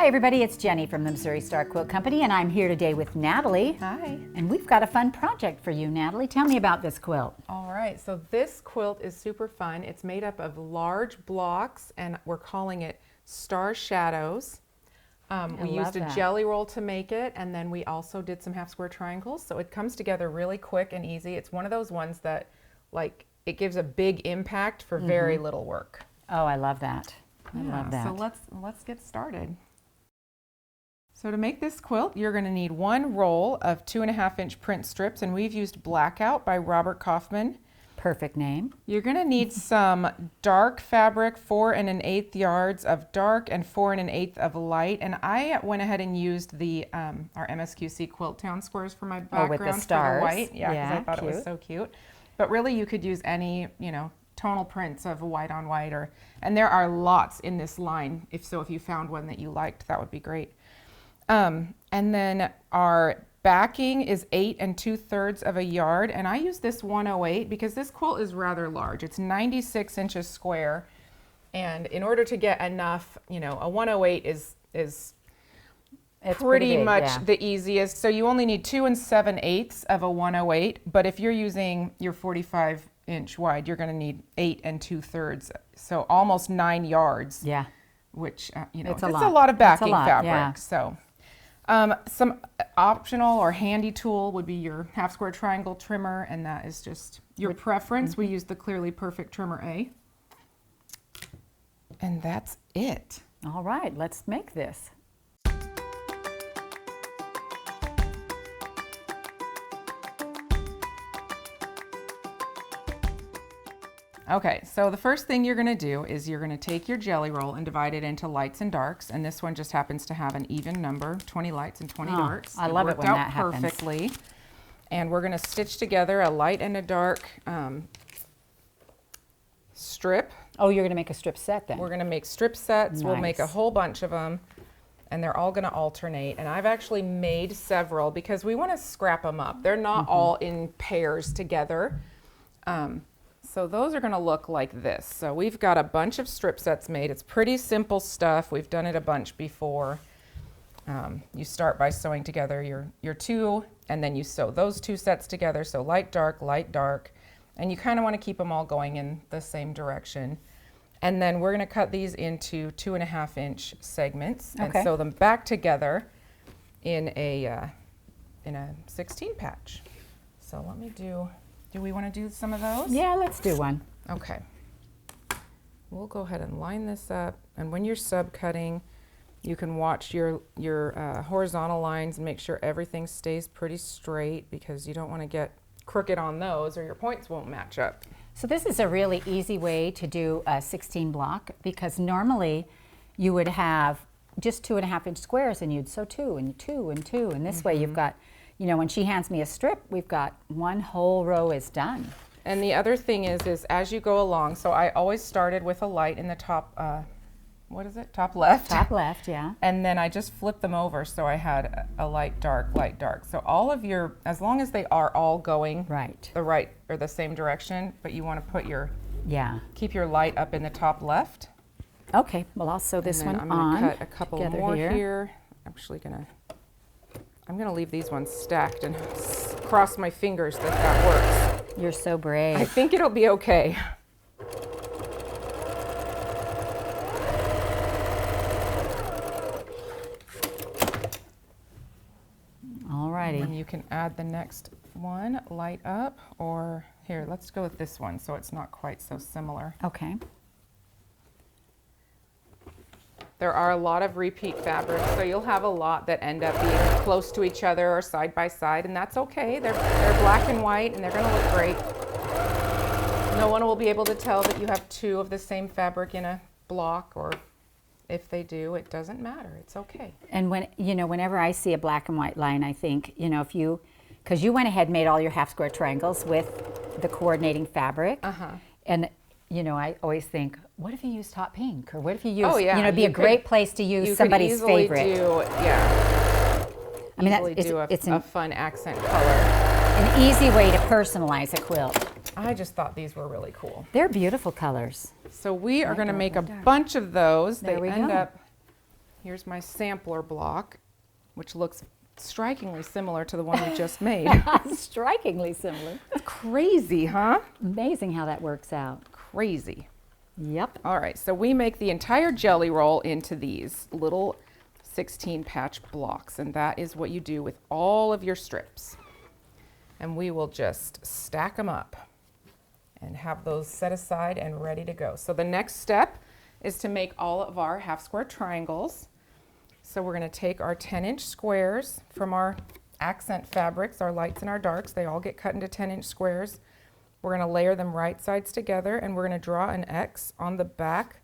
Hi everybody, it's Jenny from the Missouri Star Quilt Company, and I'm here today with Natalie. Hi. And we've got a fun project for you, Natalie. Tell me about this quilt. All right, so this quilt is super fun. It's made up of large blocks, and we're calling it Star Shadows. We used a jelly roll to make it, and then we also did some half square triangles, so it comes together really quick and easy. It's one of those ones that, like, it gives a big impact for very little work. Oh, I love that. I love that. So let's get started. So to make this quilt, you're going to need one roll of 2.5-inch print strips, and we've used Blackout by Robert Kaufman. Perfect name. You're going to need some dark fabric, 4 1/8 yards of dark and 4 1/8 of light. And I went ahead and used the our MSQC Quilt Town squares for my background with the stars. for the white. Yeah, because I thought cute. it was so cute. But really, you could use any, tonal prints of white on white, and there are lots in this line. If you found one that you liked, that would be great. And then our backing is 8 2/3 of a yard, and I use this 108 because this quilt is rather large. It's 96 inches square, and in order to get enough, a 108 is it's pretty much the easiest. So you only need 2 7/8 of a 108, but if you're using your 45-inch wide, you're going to need 8 2/3, so almost 9 yards. Yeah. Which it's a lot of backing fabric. Yeah. So some optional or handy tool would be your half square triangle trimmer, and that is just your preference. We use the Clearly Perfect Trimmer A, and that's it. All right, let's make this. Okay, so the first thing you're going to do is you're going to take your jelly roll and divide it into lights and darks, and this one just happens to have an even number, 20 lights and 20 darks. I love it when that happens. Perfectly. And we're going to stitch together a light and a dark strip. Oh, you're going to make a strip set then? We're going to make strip sets. Nice. We'll make a whole bunch of them, and they're all going to alternate. And I've actually made several because we want to scrap them up. They're not all in pairs together. So those are going to look like this. So we've got a bunch of strip sets made. It's pretty simple stuff. We've done it a bunch before. You start by sewing together your two, and then you sew those two sets together. So light, dark, and you kind of want to keep them all going in the same direction. And then we're going to cut these into 2.5-inch segments and sew them back together in a 16 patch. So let me do we want to do some of those? Yeah, let's do one. Okay. We'll go ahead and line this up, and when you're subcutting, you can watch your horizontal lines and make sure everything stays pretty straight, because you don't want to get crooked on those or your points won't match up. So this is a really easy way to do a 16 block, because normally you would have just 2.5-inch squares and you'd sew 2 and 2 and 2, and this way you've got, when she hands me a strip, we've got one whole row is done. And the other thing is as you go along, so I always started with a light in the top, top left? Top left, yeah. And then I just flipped them over, so I had a light, dark. So all of as long as they are all going the right or the same direction, but you want to put keep your light up in the top left. Okay, well I'll sew this one on. I'm going to cut a couple more here. I'm going to leave these ones stacked and cross my fingers that works. You're so brave. I think it'll be okay. Alrighty. And you can add the next one, light up, or here, let's go with this one so it's not quite so similar. Okay. There are a lot of repeat fabrics, so you'll have a lot that end up being close to each other or side by side, and that's okay. They're black and white, and they're going to look great. No one will be able to tell that you have two of the same fabric in a block, or if they do, it doesn't matter. It's okay. And whenever I see a black and white line, I think, because you went ahead and made all your half square triangles with the coordinating fabric, and I always think, what if you used hot pink? Or what if you used, it'd be a great place to use somebody's favorite. I mean, it's a fun accent color. An easy way to personalize a quilt. I just thought these were really cool. They're beautiful colors. So we are going to make a bunch of those. They end up here's my sampler block, which looks strikingly similar to the one we just made. Strikingly similar. It's crazy, huh? Amazing how that works out. Crazy. Yep. All right, so we make the entire jelly roll into these little 16 patch blocks, and that is what you do with all of your strips. And we will just stack them up and have those set aside and ready to go. So the next step is to make all of our half square triangles. So we're going to take our 10-inch squares from our accent fabrics, our lights and our darks. They all get cut into 10-inch squares. We're going to layer them right sides together, and we're going to draw an X on the back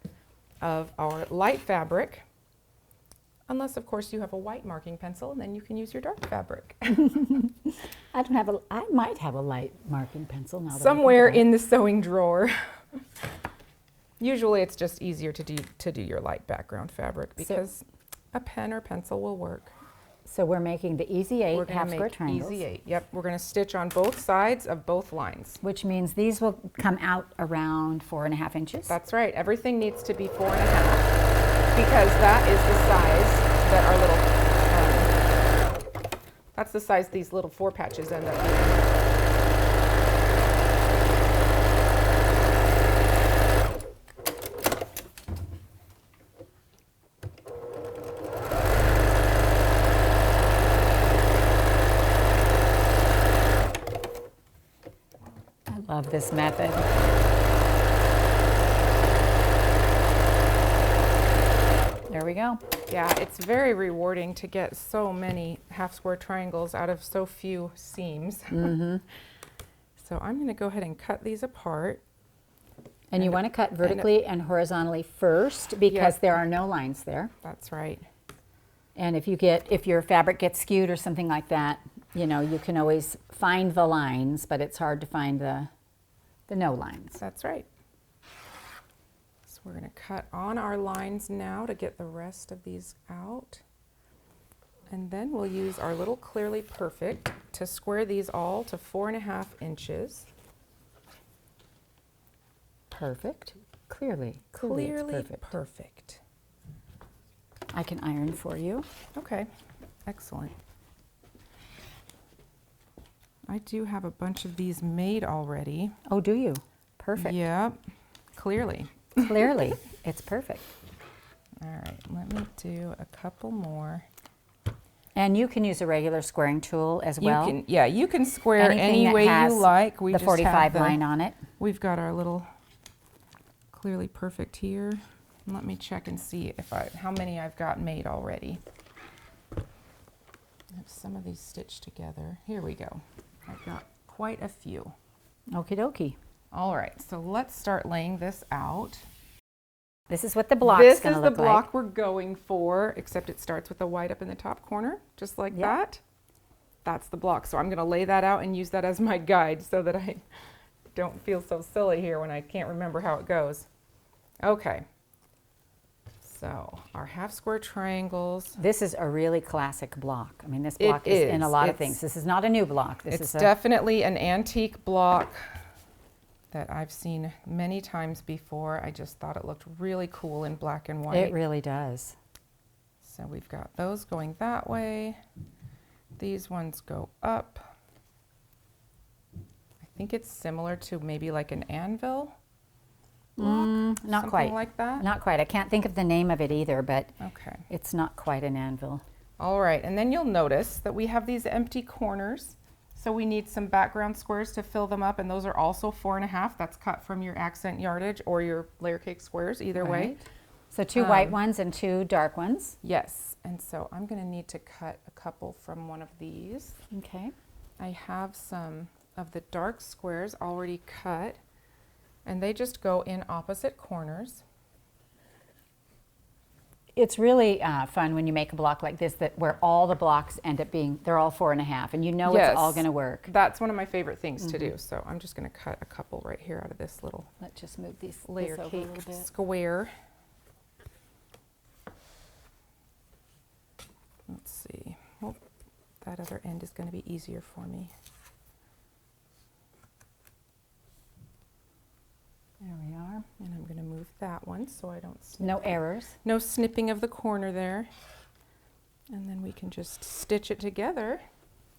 of our light fabric. Unless, of course, you have a white marking pencil, and then you can use your dark fabric. I might have a light marking pencil now. Somewhere in the sewing drawer. Usually it's just easier to do your light background fabric because a pen or pencil will work. So we're making the easy 8 half square triangles. Easy 8. Yep, we're going to stitch on both sides of both lines. Which means these will come out around 4.5 inches. That's right. Everything needs to be 4.5 because that is the size that our little, that's the size these little 4 patches end up being. Love this method. There we go. Yeah, it's very rewarding to get so many half square triangles out of so few seams. Mm-hmm. So I'm going to go ahead and cut these apart. And you want to cut vertically and horizontally first because there are no lines there. That's right. And if your fabric gets skewed or something like that, you know, you can always find the lines, but it's hard to find the no lines. That's right. So we're going to cut on our lines now to get the rest of these out. And then we'll use our little Clearly Perfect to square these all to 4.5 inches. Perfect. Clearly Clearly it's perfect. I can iron for you. Okay, excellent. I do have a bunch of these made already. Oh, do you? Perfect. Yep, clearly. Clearly, it's perfect. All right, let me do a couple more. And you can use a regular squaring tool as well. You can square Anything any way has you like. We the just 45 have line on it. We've got our little Clearly Perfect here. Let me check and see how many I've got made already. I have some of these stitched together. Here we go. I've got quite a few. Okie dokie. All right, so let's start laying this out. This is what the block's going to look like. This is the block we're going for, except it starts with the white up in the top corner, just like that. That's the block. So I'm going to lay that out and use that as my guide so that I don't feel so silly here when I can't remember how it goes. Okay. So our half square triangles. This is a really classic block. I mean, this block is in a lot of things. This is not a new block. It's definitely an antique block that I've seen many times before. I just thought it looked really cool in black and white. It really does. So we've got those going that way. These ones go up. I think it's similar to maybe like an anvil. Not quite. Like that? Not quite. I can't think of the name of it either, but okay. It's not quite an anvil. All right, and then you'll notice that we have these empty corners. So we need some background squares to fill them up, and those are also 4.5. That's cut from your accent yardage or your layer cake squares, either way. So 2 white ones and 2 dark ones. Yes, and so I'm going to need to cut a couple from one of these. Okay. I have some of the dark squares already cut. And they just go in opposite corners. It's really fun when you make a block like this where all the blocks end up being, they're all 4.5, and you know it's all going to work. That's one of my favorite things to do. So I'm just going to cut a couple right here out of this little Let's just move these layer over cake a little bit. square. Let's see. Well, that other end is going to be easier for me. There we are. And I'm going to move that one so I don't snip. No errors. No snipping of the corner there. And then we can just stitch it together.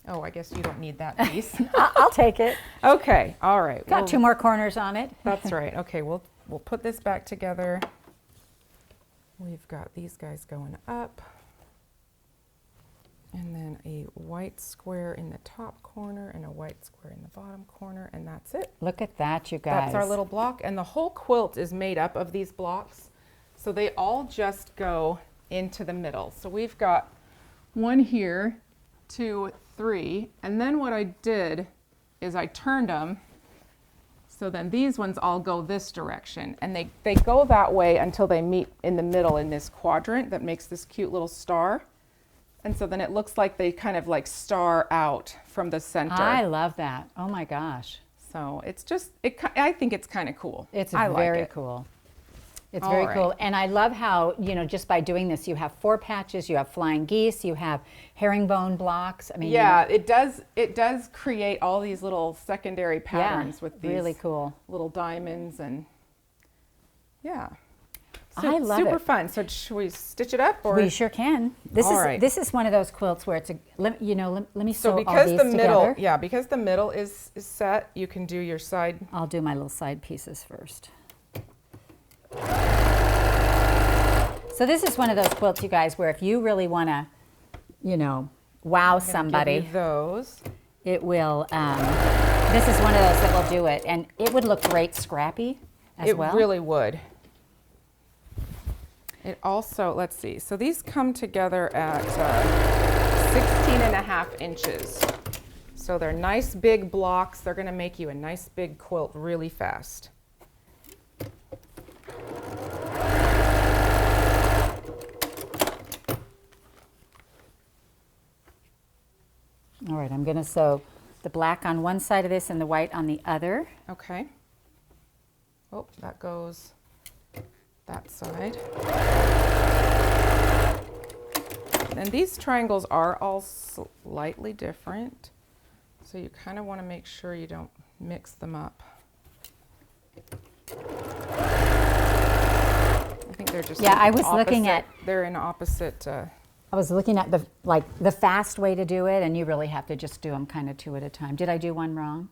Oh, I guess you don't need that piece. I'll take it. Okay, all right. Got 2 more corners on it. That's right. Okay, we'll put this back together. We've got these guys going up. And then a white square in the top corner and a white square in the bottom corner, and that's it. Look at that, you guys. That's our little block, and the whole quilt is made up of these blocks. So they all just go into the middle. So we've got 1 here, 2, 3, and then what I did is I turned them so then these ones all go this direction, and they go that way until they meet in the middle in this quadrant that makes this cute little star. And so then it looks like they kind of like star out from the center. I love that. Oh my gosh. So it's just, I think it's kind of cool. It's very cool. It's All very right. cool. And I love how, you know, just by doing this, you have 4 patches, you have flying geese, you have herringbone blocks. I mean, Yeah, it does create all these little secondary patterns with these really cool little diamonds, and yeah. I love super it. fun. So should we stitch it up, or We sure can. This All is right. this is one of those quilts where it's a let me sew so all because these the middle, together. yeah, because the middle is set, you can do your side. I'll do my little side pieces first. So this is one of those quilts, you guys, where if you really want to, you know, wow I'm gonna somebody, give you those. it will. This is one of those that will do it, and it would look great scrappy as well. It really would. It also, let's see, so these come together at 16.5 inches. So they're nice big blocks. They're going to make you a nice big quilt really fast. All right, I'm going to sew the black on one side of this and the white on the other. Okay. Oh, that goes that side. And these triangles are all slightly different, so you kind of want to make sure you don't mix them up. I think they're just Yeah, I was looking opposite- at- they're in opposite. I was looking at the fast way to do it, and you really have to just do them kind of 2 at a time. Did I do one wrong?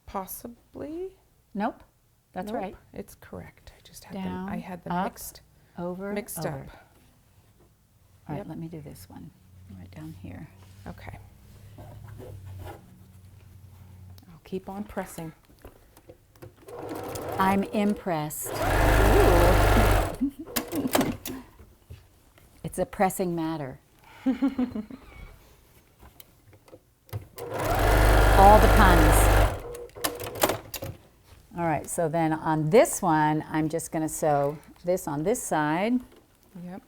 Possibly. Nope, that's Nope, right. It's correct. I just had Down, them. I had them up, mixed over, mixed over. up. All right, Yep. let me do this one right down here. Okay. I'll keep on pressing. I'm impressed. Ooh. It's a pressing matter. All the puns. All right, so then on this one, I'm just going to sew this on this side. Yep.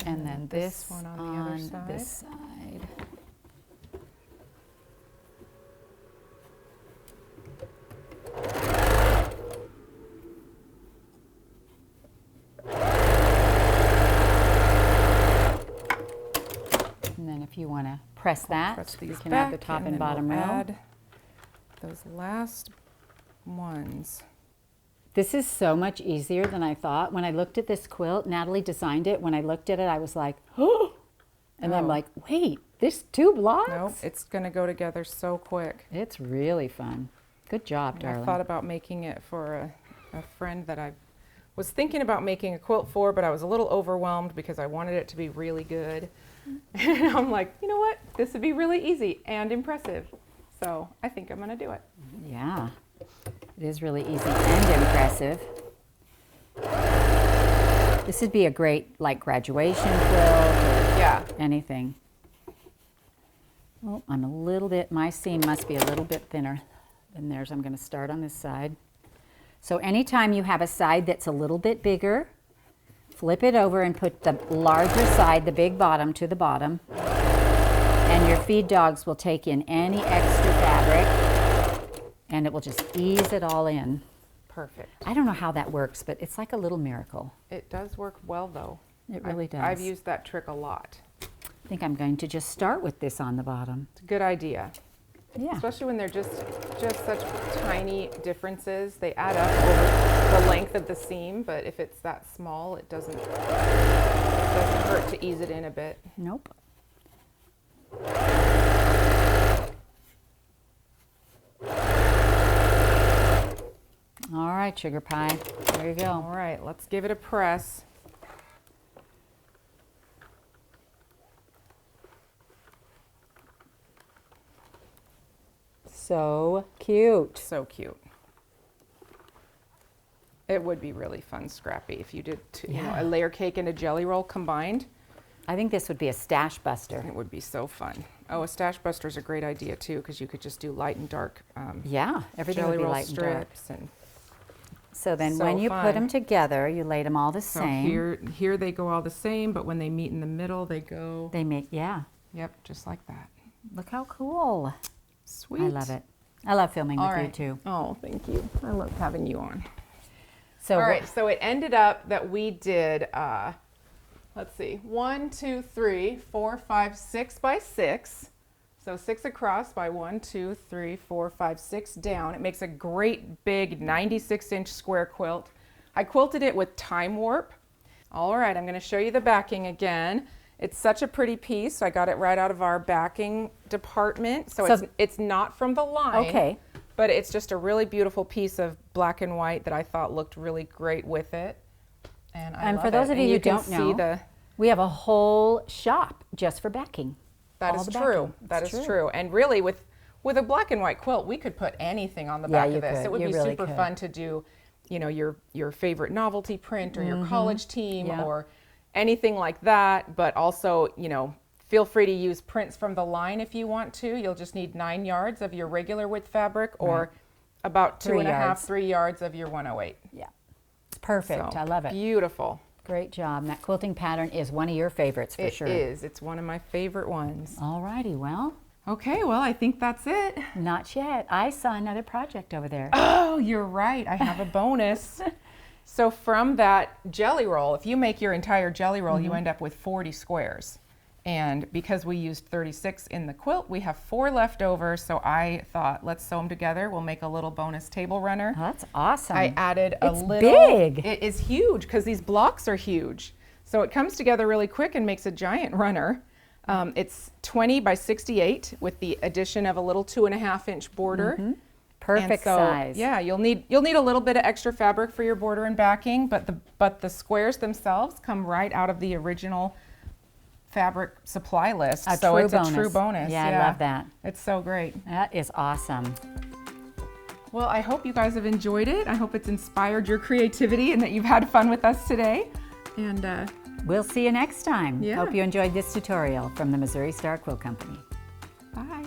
And then this one on the other side. this side. And then if you want to press that, Press you these can back, add the top and then bottom we'll row. add those last ones. This is so much easier than I thought. When I looked at this quilt, Natalie designed it. When I looked at it, I was like, oh! And then I'm Oh. like, wait, there's 2 blocks? Nope, it's going to go together so quick. It's really fun. Good job, I darling. thought about making it for a friend that I was thinking about making a quilt for, but I was a little overwhelmed because I wanted it to be really good. And I'm like, you know what? This would be really easy and impressive. So I think I'm going to do it. Yeah, it is really easy and impressive. This would be a great, like, graduation quilt or Yeah. anything. Oh, I'm a little bit, my seam must be a little bit thinner than theirs. I'm going to start on this side. So anytime you have a side that's a little bit bigger, flip it over and put the larger side, the big bottom, to the bottom. And your feed dogs will take in any extra fabric, and it will just ease it all in. Perfect. I don't know how that works, but it's like a little miracle. It does work well though. It really does. I've used that trick a lot. I think I'm going to just start with this on the bottom. It's a good idea. Yeah. Especially when they're just such tiny differences. They add up over the length of the seam, but if it's that small, it doesn't hurt to ease it in a bit. Nope. All right, sugar pie. There you go. All right, let's give it a press. So cute. So cute. It would be really fun, Scrappy, if you did a layer cake and a jelly roll combined. I think this would be a stash buster. It would be so fun. Oh, a stash buster is a great idea too, because you could just do light and dark. Yeah, everything jelly would be roll light and dark. strips and So then so when you fun. put them together, you lay them all the so same. here they go all the same, but when they meet in the middle, they go. They make, yeah. Yep, just like that. Look how cool. Sweet. I love it. I love filming All with right. you too. Oh, thank you. I love having you on. So All right, so it ended up that we did, let's see, 1, 2, 3, 4, 5, 6 by 6. So 6 across by 1, 2, 3, 4, 5, 6 down. It makes a great big 96-inch square quilt. I quilted it with time warp. All right, I'm going to show you the backing again. It's such a pretty piece. I got it right out of our backing department. So it's not from the line. Okay. But it's just a really beautiful piece of black and white that I thought looked really great with it. And love for those it. of you And who can don't see know, we have a whole shop just for backing. That all is the true. backing. That It's is true. true. And really with a black and white quilt, we could put anything on the Yeah, back you of this. could. It would You be really super could. fun to do, your favorite novelty print or your college team Yeah. or anything like that. But also, feel free to use prints from the line if you want to. You'll just need 9 yards of your regular width fabric or about 3 2.5, yards. 3 yards of your 108. Yeah. It's perfect. So, I love it. Beautiful. Great job. And that quilting pattern is one of your favorites for sure. It is. It's one of my favorite ones. All righty. Well, Okay, well, I think that's it. not yet. I saw another project over there. Oh, you're right. I have a bonus. So from that jelly roll, if you make your entire jelly roll, you end up with 40 squares. And because we used 36 in the quilt, we have 4 left over. So I thought, let's sew them together. We'll make a little bonus table runner. Oh, that's awesome. I added a It's little. big. It is huge because these blocks are huge. So it comes together really quick and makes a giant runner. It's 20 by 68 with the addition of a little 2.5-inch border. Perfect And so, size. Yeah, you'll need a little bit of extra fabric for your border and backing, but the squares themselves come right out of the original fabric supply list. So it's a true bonus. Yeah, I love that. It's so great. That is awesome. Well, I hope you guys have enjoyed it. I hope it's inspired your creativity and that you've had fun with us today. And We'll see you next time. Yeah. Hope you enjoyed this tutorial from the Missouri Star Quilt Company. bye.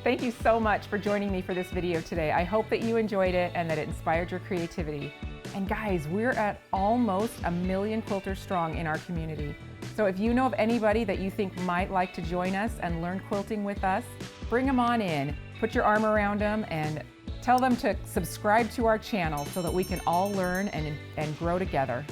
Thank you so much for joining me for this video today. I hope that you enjoyed it and that it inspired your creativity. And guys, we're at almost 1 million quilters strong in our community. So if you know of anybody that you think might like to join us and learn quilting with us, bring them on in, put your arm around them and tell them to subscribe to our channel so that we can all learn and grow together.